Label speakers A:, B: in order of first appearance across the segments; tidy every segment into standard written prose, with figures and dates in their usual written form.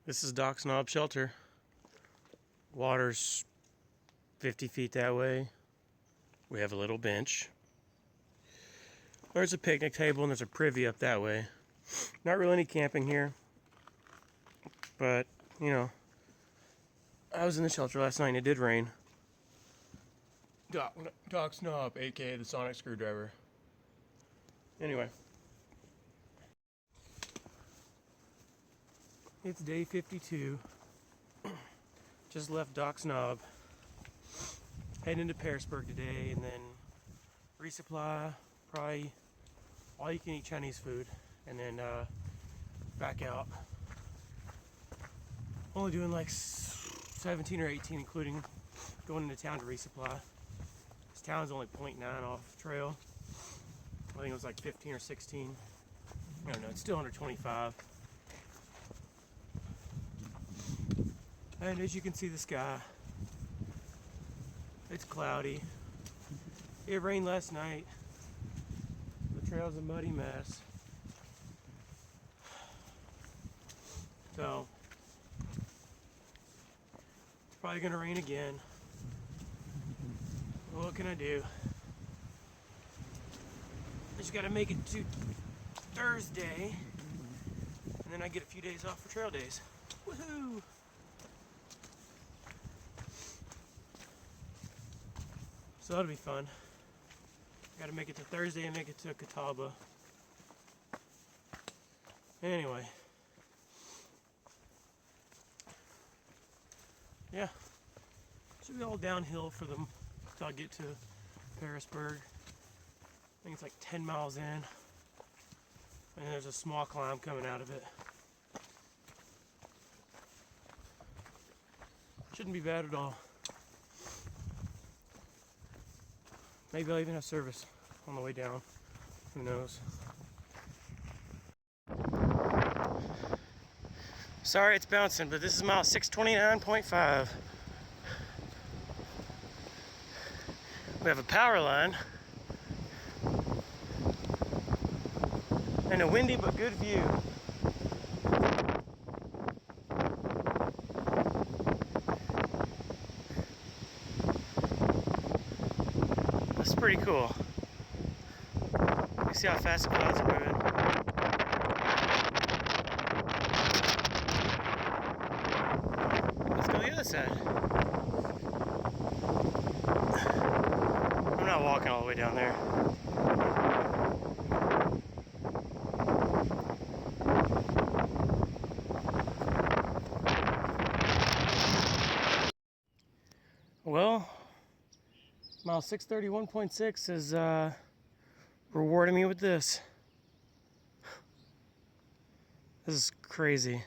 A: This is Doc's Knob Shelter. Water's 50 feet that way. We have a little bench. There's a picnic table and there's a privy up that way. Not really any camping here, but you know, I was in the shelter last night and it did rain. Doc's Knob, aka the sonic screwdriver. Anyway. It's day 52. Just left Doc's Knob. Heading into Pearisburg today and then resupply, probably all you can eat Chinese food, and then back out. Only doing like 17 or 18, including going into town to resupply. This town's only 0.9 off the trail. I think it was like 15 or 16. I don't know, it's still under 25. And as you can see the sky, it's cloudy. It rained last night. The trail's a muddy mess. So, it's probably gonna rain again. Well, what can I do? I just gotta make it to Thursday, and then I get a few days off for trail days. Woohoo! So that'll be fun. Gotta make it to Thursday and make it to Catawba. Anyway. Yeah. Should be all downhill for them until I get to Pearisburg. I think it's like 10 miles in. And there's a small climb coming out of it. Shouldn't be bad at all. Maybe I'll even have service on the way down. Who knows? Sorry it's bouncing, but this is mile 629.5. We have a power line and a windy but good view. That's pretty cool. You see how fast the clouds are moving. Let's go to the other side. I'm not walking all the way down there. Well, mile 631.6 is rewarding me with this. This is crazy.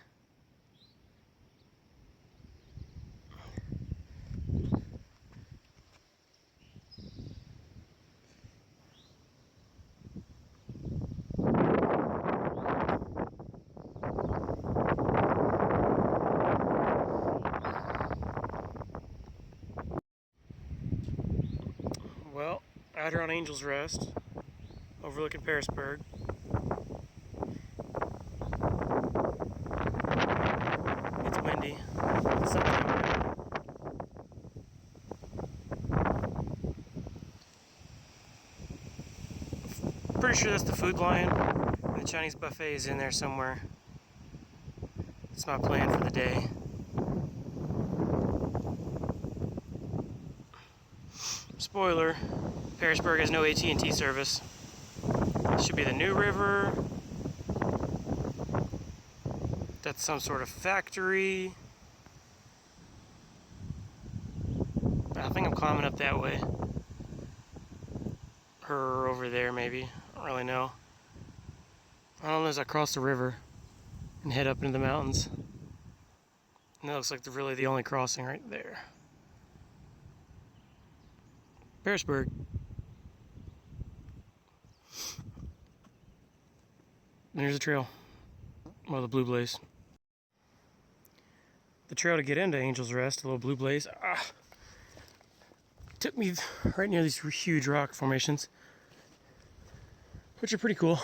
A: Well, out here on Angel's Rest, overlooking Pearisburg. It's windy. It's something. Pretty sure that's the food line. And the Chinese buffet is in there somewhere. That's my plan for the day. Spoiler, Pearisburg has no AT&T service. This should be the New River. That's some sort of factory. I think I'm climbing up that way. Or over there maybe. I don't really know. I don't know as I cross the river and head up into the mountains. And that looks like really the only crossing right there. Pearisburg. There's the trail. Well, the Blue Blaze. The trail to get into Angel's Rest, a little Blue Blaze. Took me right near these huge rock formations, which are pretty cool.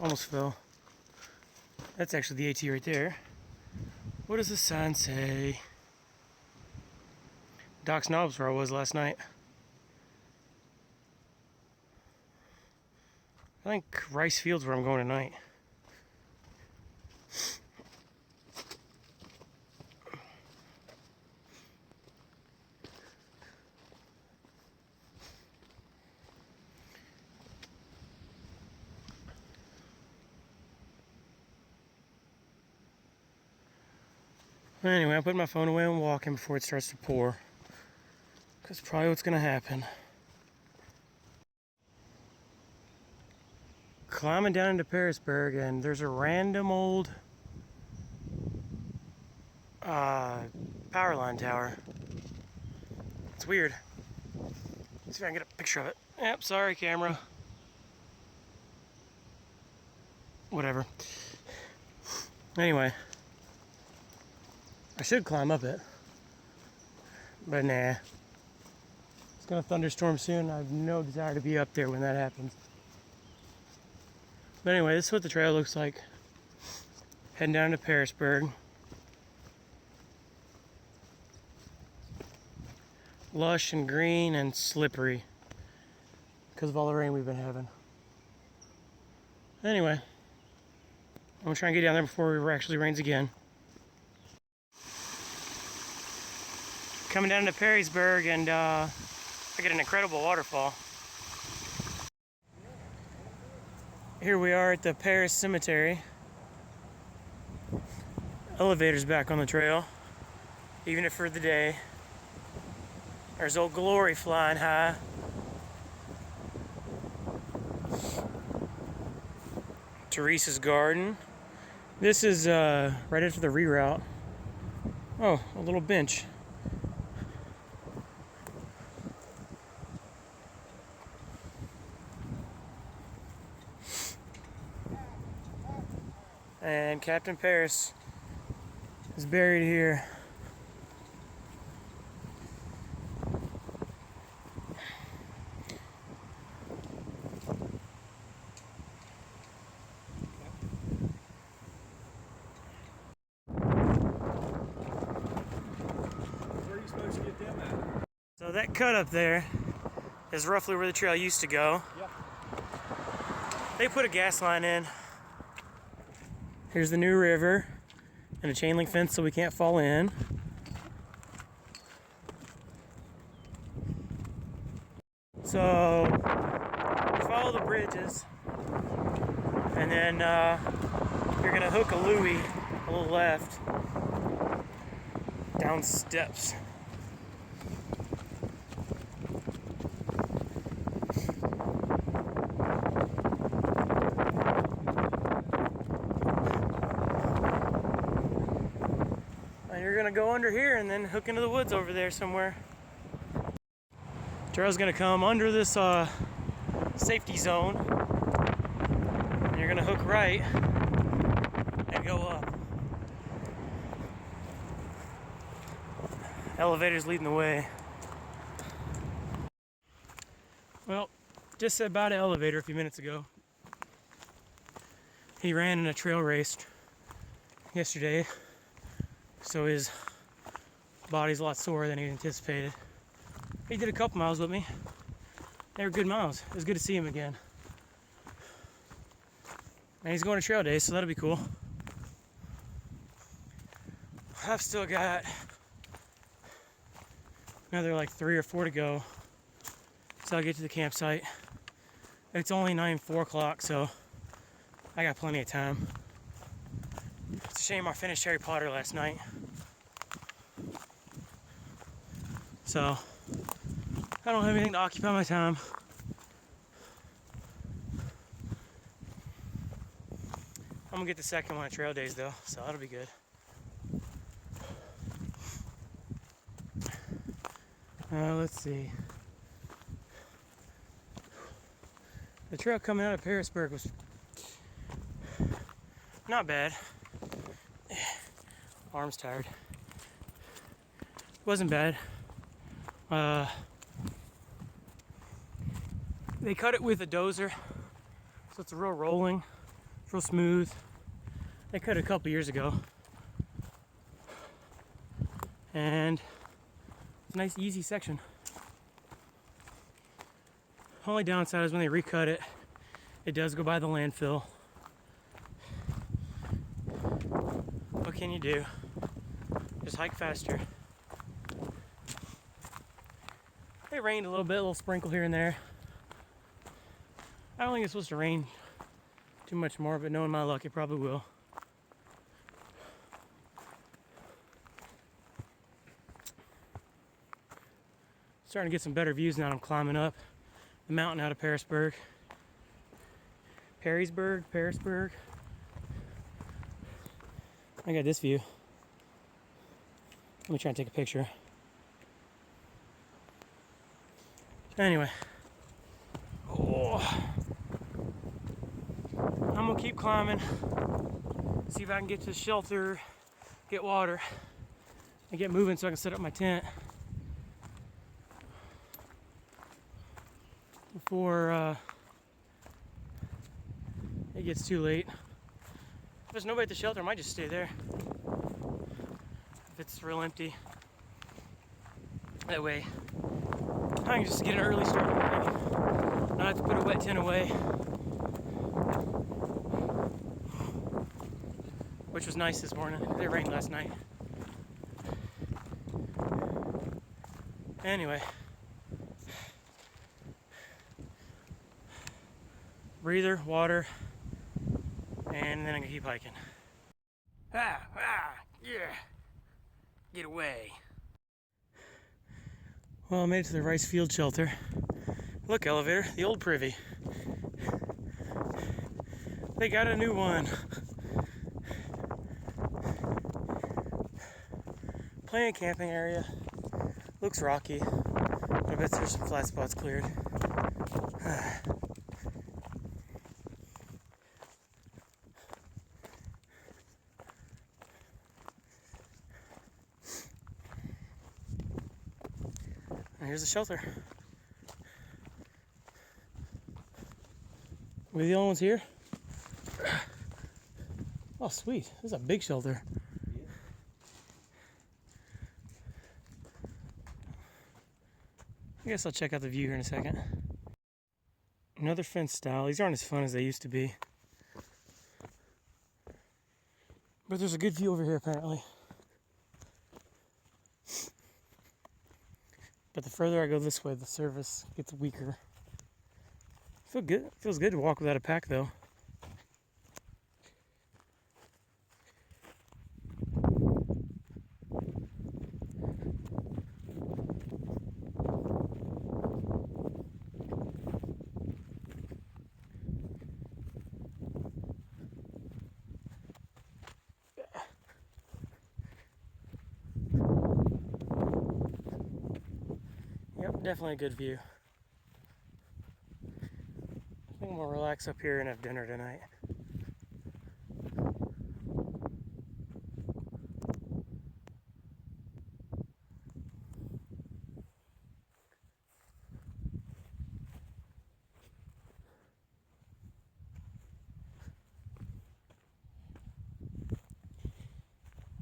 A: Almost fell. That's actually the AT right there. What does the sign say? Doc's Knobs, where I was last night. I think Rice Field's where I'm going tonight. Anyway, I put my phone away and walking before it starts to pour. That's probably what's gonna happen. Climbing down into Pearisburg, and there's a random old power line tower. It's weird. Let's see if I can get a picture of it. Yep, sorry camera. Whatever. Anyway. I should climb up it, but nah. It's gonna thunderstorm soon. I have no desire to be up there when that happens. But anyway, this is what the trail looks like. Heading down to Pearisburg. Lush and green and slippery because of all the rain we've been having. Anyway, I'm gonna try and get down there before it actually rains again. Coming down to Pearisburg, and I get an incredible waterfall. Here we are at the Paris Cemetery. Elevator's back on the trail, even if for the day. There's Old Glory flying high. Teresa's garden. This is right after the reroute. Oh, a little bench. And Captain Paris is buried here.
B: Where are you supposed to get them at?
A: So that cut up there is roughly where the trail used to go.
B: Yep.
A: They put a gas line in. Here's the new river and a chain link fence so we can't fall in. So follow the bridges, and then you're gonna hook a Louie a little left down steps. You're gonna go under here and then hook into the woods over there somewhere. Trail's gonna come under this safety zone, and you're gonna hook right and go up. Elevator's leading the way. Well, just said bye to Elevator a few minutes ago. He ran in a trail race yesterday, so his body's a lot sore than he anticipated. He did a couple miles with me. They were good miles. It was good to see him again. And he's going to trail days, so that'll be cool. I've still got another like 3 or 4 to go, so I'll get to the campsite. It's only 4 o'clock, so I got plenty of time. It's a shame I finished Harry Potter last night. So, I don't have anything to occupy my time. I'm gonna get the second one at trail days though, so that'll be good. Let's see. The trail coming out of Pearisburg was not bad. Arm's tired. Wasn't bad. They cut it with a dozer, so it's real rolling. real smooth. They cut it a couple years ago. And it's a nice easy section. Only downside is when they recut it, it does go by the landfill. What can you do? Just hike faster. It rained a little bit, a little sprinkle here and there. I don't think it's supposed to rain too much more, but knowing my luck, it probably will. Starting to get some better views now. I'm climbing up the mountain out of Pearisburg. Pearisburg. I got this view. Let me try and take a picture. Anyway. Oh. I'm gonna keep climbing. See if I can get to the shelter, get water, and get moving so I can set up my tent before it gets too late. If there's nobody at the shelter, I might just stay there. If it's real empty. That way, I can just get an early start in the morning. Not have to put a wet tent away. Which was nice this morning. It rained last night. Anyway. Breather, water, and then I can keep hiking. Yeah, get away. Well, I made it to the rice field shelter. Look, elevator, the old privy. They got a new one. Plenty of camping area. Looks rocky. I bet there's some flat spots cleared. And here's the shelter. We're the only ones here? Oh, sweet. This is a big shelter. I guess I'll check out the view here in a second. Another fence style. These aren't as fun as they used to be. But there's a good view over here apparently. But the further I go this way, the service gets weaker. Feels good. Feels good to walk without a pack though. Yep, definitely a good view. I think we'll relax up here and have dinner tonight.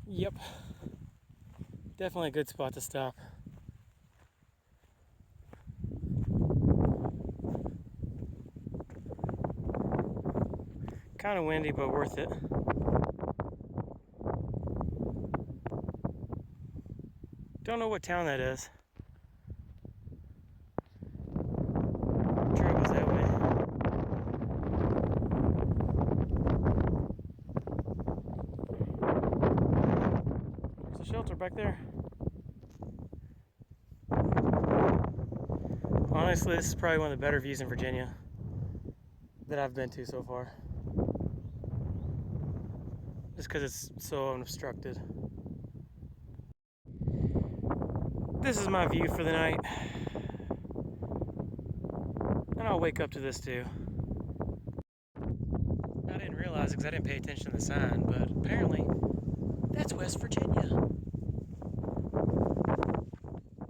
A: Yep, definitely a good spot to stop. Kind of windy, but worth it. Don't know what town that is. Trail goes that way. There's a shelter back there. Honestly, this is probably one of the better views in Virginia that I've been to so far. Just because it's so unobstructed. This is my view for the night. And I'll wake up to this too. I didn't realize it because I didn't pay attention to the sign, but apparently that's West Virginia.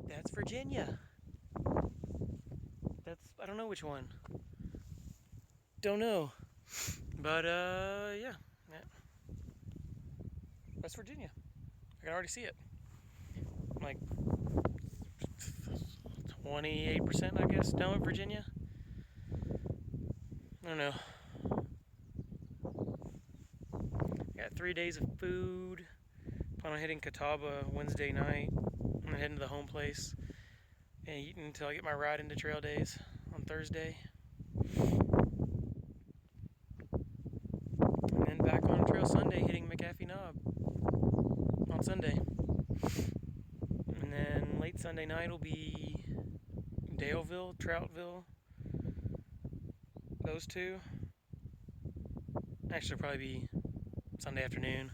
A: That's Virginia. I don't know which one. Don't know. But yeah. West Virginia. I can already see it. Like 28%, I guess, done with Virginia. I don't know. Got 3 days of food. Plan on hitting Catawba Wednesday night. I'm gonna head into the home place and eat until I get my ride into trail days on Thursday. And then back on trail Sunday, hitting McAfee Knob on Sunday. And then late Sunday night will be Daleville, Troutville. Those two. Actually, it'll probably be Sunday afternoon.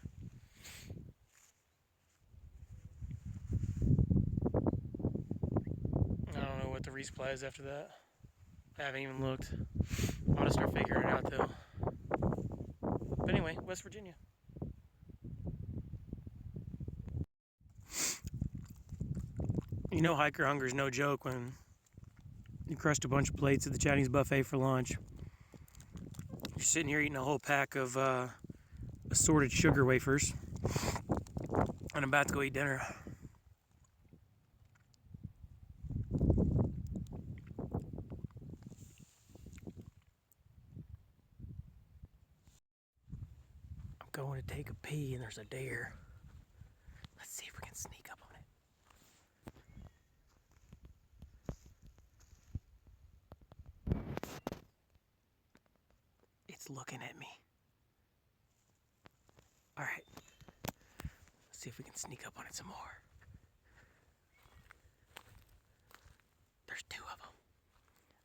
A: I don't know what the resupply is after that. I haven't even looked. I'm gonna start figuring it out though. But anyway, West Virginia. You know, hiker hunger is no joke when you crushed a bunch of plates at the Chinese buffet for lunch. You're sitting here eating a whole pack of assorted sugar wafers, and I'm about to go eat dinner. I'm going to take a pee, and there's a deer. Let's see if we can sneak up on it. It's looking at me. All right. Let's see if we can sneak up on it some more. There's 2 of them.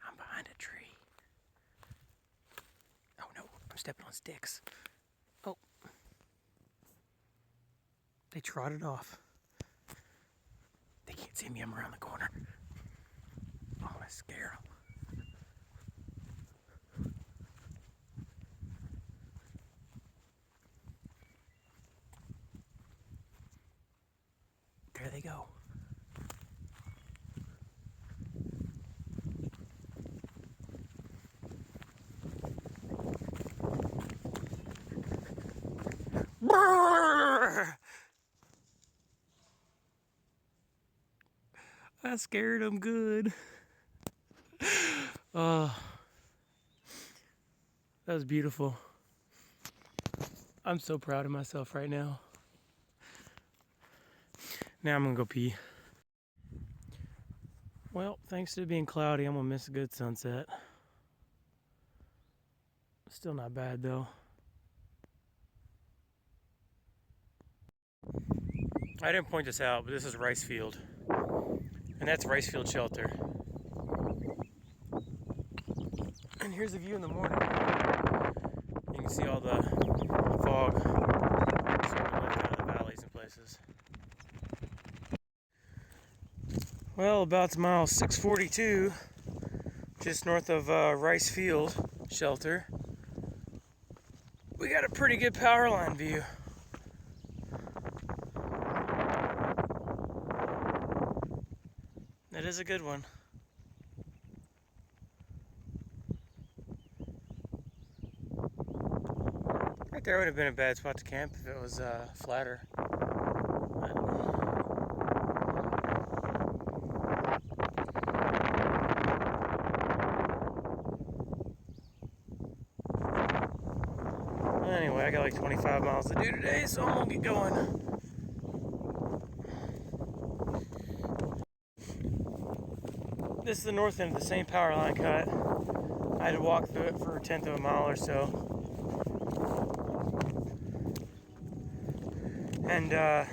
A: I'm behind a tree. Oh no, I'm stepping on sticks. Oh. They trotted off. They can't see me, I'm around the corner. I'm gonna scare them. There they go. Brrr! I scared them good. Oh, that was beautiful. I'm so proud of myself right now. Now I'm gonna go pee. Well, thanks to it being cloudy, I'm gonna miss a good sunset. Still not bad though. I didn't point this out, but this is rice field. And that's rice field shelter. And here's a view in the morning. You can see all the fog starting to lift out of the valleys and places. Well, about mile 642, just north of Rice Field Shelter, we got a pretty good power line view. It is a good one. Right there would have been a bad spot to camp if it was flatter. Anyway, I got like 25 miles to do today, so I'm gonna get going. This is the north end of the same power line cut. I had to walk through it for 1/10 of a mile or so. And there's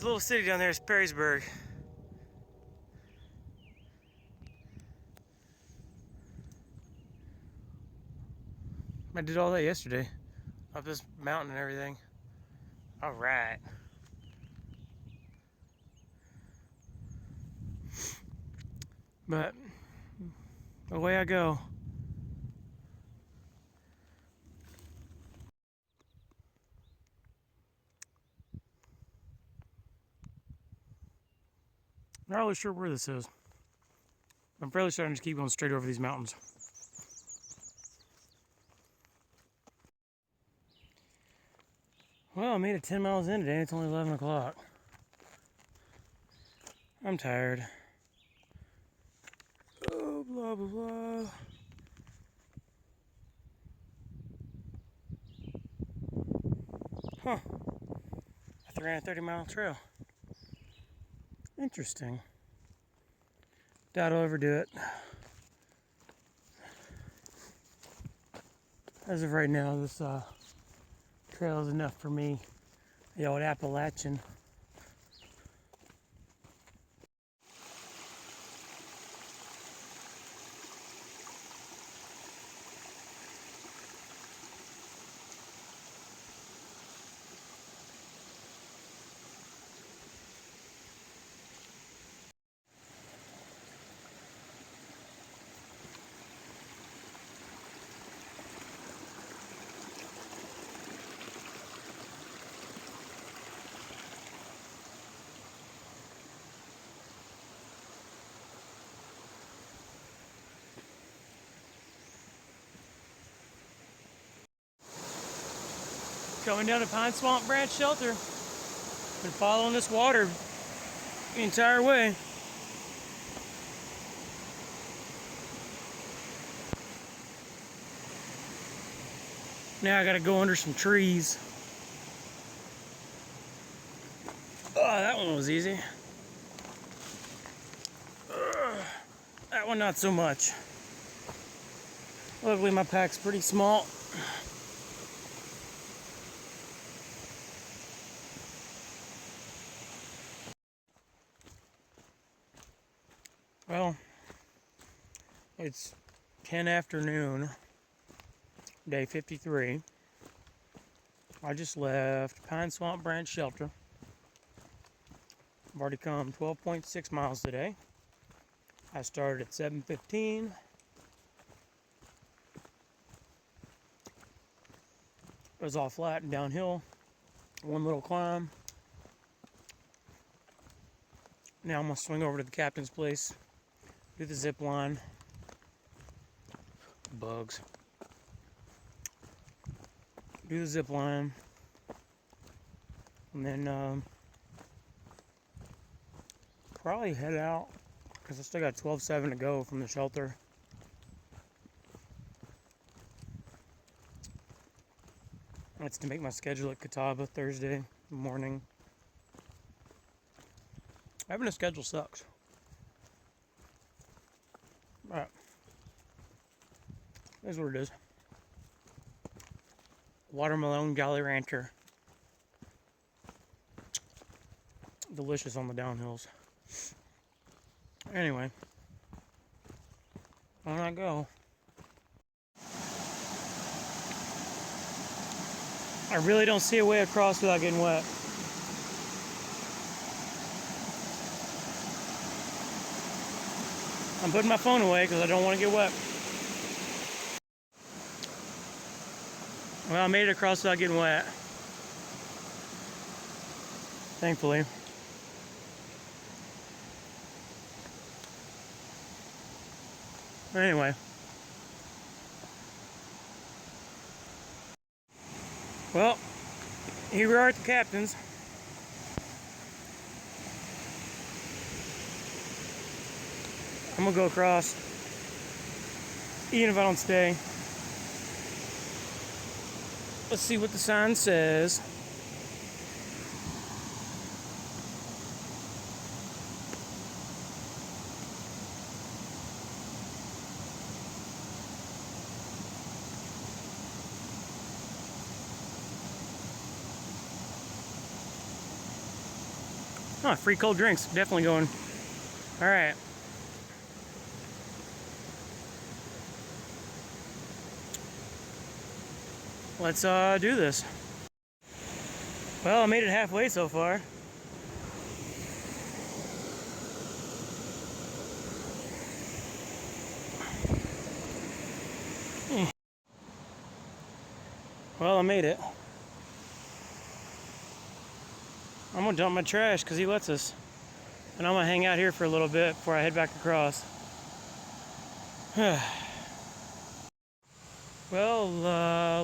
A: a little city down there, it's Perrysburg. I did all that yesterday, up this mountain and everything. All right. But away I go. I'm not really sure where this is. I'm fairly certain to just keep going straight over these mountains. Well, I made it 10 miles in today. It's only 11 o'clock. I'm tired. Oh, blah, blah, blah. Huh. A 330-mile trail. Interesting. Doubt I'll ever do it. As of right now, this trail is enough for me. The old Appalachian. Coming down to Pine Swamp Branch Shelter. Been following this water the entire way. Now I gotta go under some trees. Oh, that one was easy. That one not so much. Luckily my pack's pretty small. Well, it's 10 afternoon, day 53. I just left Pine Swamp Branch Shelter. I've already come 12.6 miles today. I started at 7:15. It was all flat and downhill. One little climb. Now I'm gonna swing over to the captain's place, do the zip line. Bugs. Do the zip line. And then probably head out because I still got 12:07 to go from the shelter. That's to make my schedule at Catawba Thursday morning. Having a schedule sucks. Alright. Here's what it is. Watermelon Jolly Rancher. Delicious on the downhills. Anyway. On I go. I really don't see a way across without getting wet. I'm putting my phone away because I don't want to get wet. Well, I made it across without getting wet. Thankfully. Anyway. Well, here we are at the captain's. I'm gonna go across, even if I don't stay. Let's see what the sign says. Huh, free cold drinks, definitely going. All right. Let's do this. Well, I made it halfway so far. Well, I made it. I'm gonna dump my trash because he lets us. And I'm gonna hang out here for a little bit before I head back across. Well,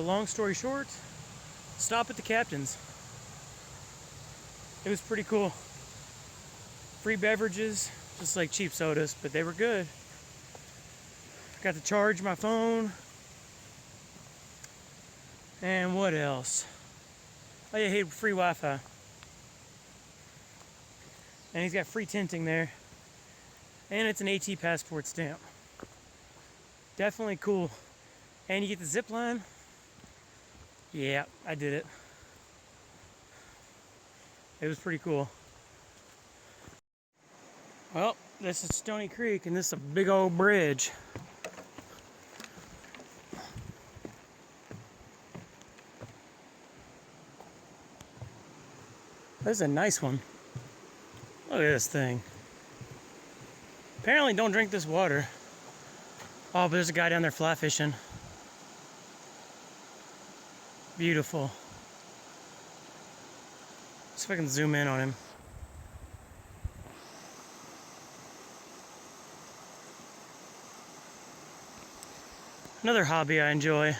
A: long story short, stop at the captain's. It was pretty cool. Free beverages, just like cheap sodas, but they were good. Got to charge my phone. And what else? Oh yeah, he had free Wi-Fi. And he's got free tinting there. And it's an AT passport stamp. Definitely cool. And you get the zip line. Yeah, I did it. It was pretty cool. Well, this is Stony Creek, and this is a big old bridge. This is a nice one. Look at this thing. Apparently don't drink this water. Oh, but there's a guy down there fly fishing. Beautiful. See if I can zoom in on him. Another hobby I enjoy.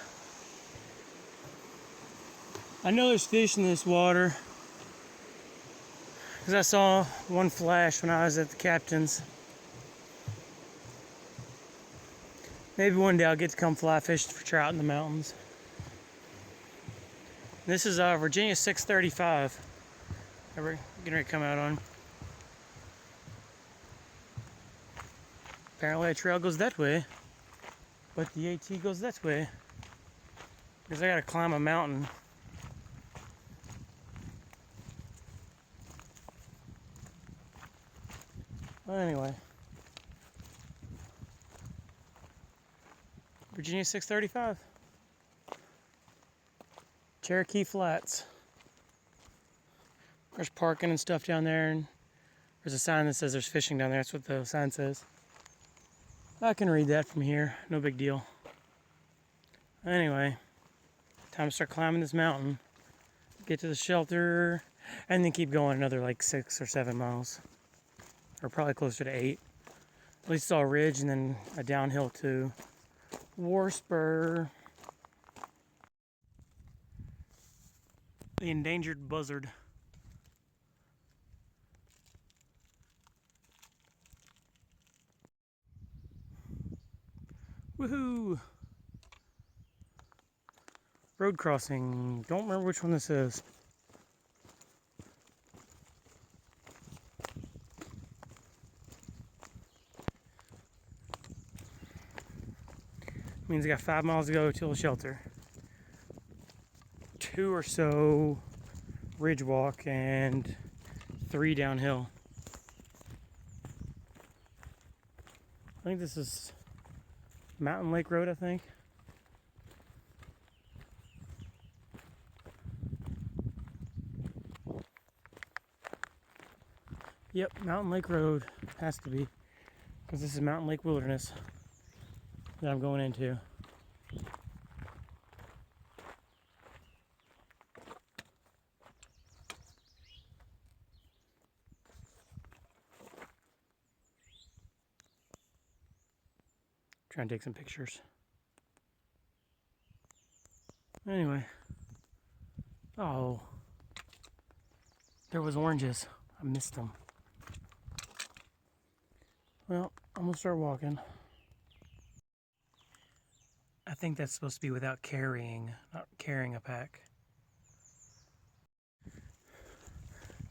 A: I know there's fish in this water because I saw one flash when I was at the captain's. Maybe one day I'll get to come fly fish for trout in the mountains. This is Virginia 635. We're getting ready to come out on. Apparently a trail goes that way, but the AT goes that way. Because I gotta climb a mountain. Well, anyway. Virginia 635. Cherokee Flats. There's parking and stuff down there, and there's a sign that says there's fishing down there. That's what the sign says. I can read that from here, no big deal. Anyway, time to start climbing this mountain. Get to the shelter, and then keep going another like 6 or 7 miles. Or probably closer to 8. At least it's all ridge and then a downhill to Warspur. The endangered buzzard. Woohoo! Road crossing. Don't remember which one this is. Means I got 5 miles to go till the shelter. 2 or so ridge walk and 3 downhill. I think this is Mountain Lake Road, I think. Yep, Mountain Lake Road has to be, because this is Mountain Lake Wilderness that I'm going into. Trying to take some pictures. Anyway. Oh. There was oranges. I missed them. Well, I'm gonna start walking. I think that's supposed to be without not carrying a pack.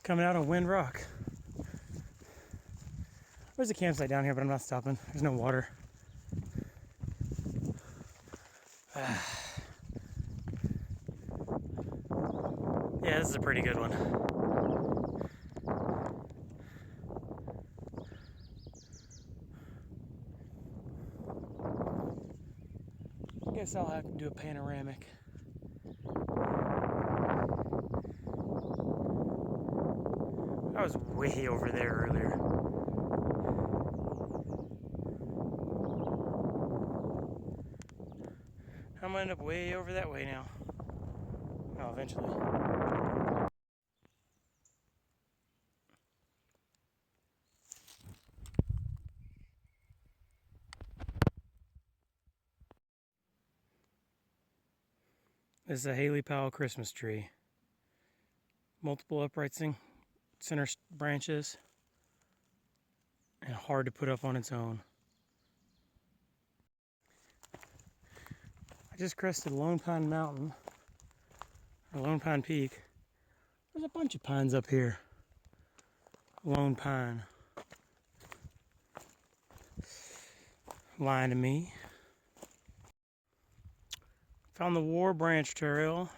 A: Coming out on Wind Rock. There's a campsite down here, but I'm not stopping. There's no water. Yeah, this is a pretty good one. I guess I'll have to do a panoramic. I was way over there earlier. I'm gonna end up way over that way now. Oh, eventually. This is a Haley Powell Christmas tree. Multiple uprightsing center branches and hard to put up on its own. I just crested Lone Pine Mountain, or Lone Pine Peak. There's a bunch of pines up here. Lone Pine. Lying to me. Found the War Branch Trail.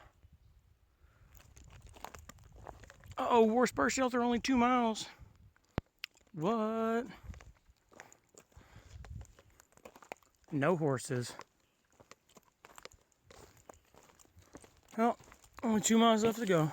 A: Uh-oh, War Spur Shelter, only 2 miles. What? No horses. Well, only 2 miles left to go.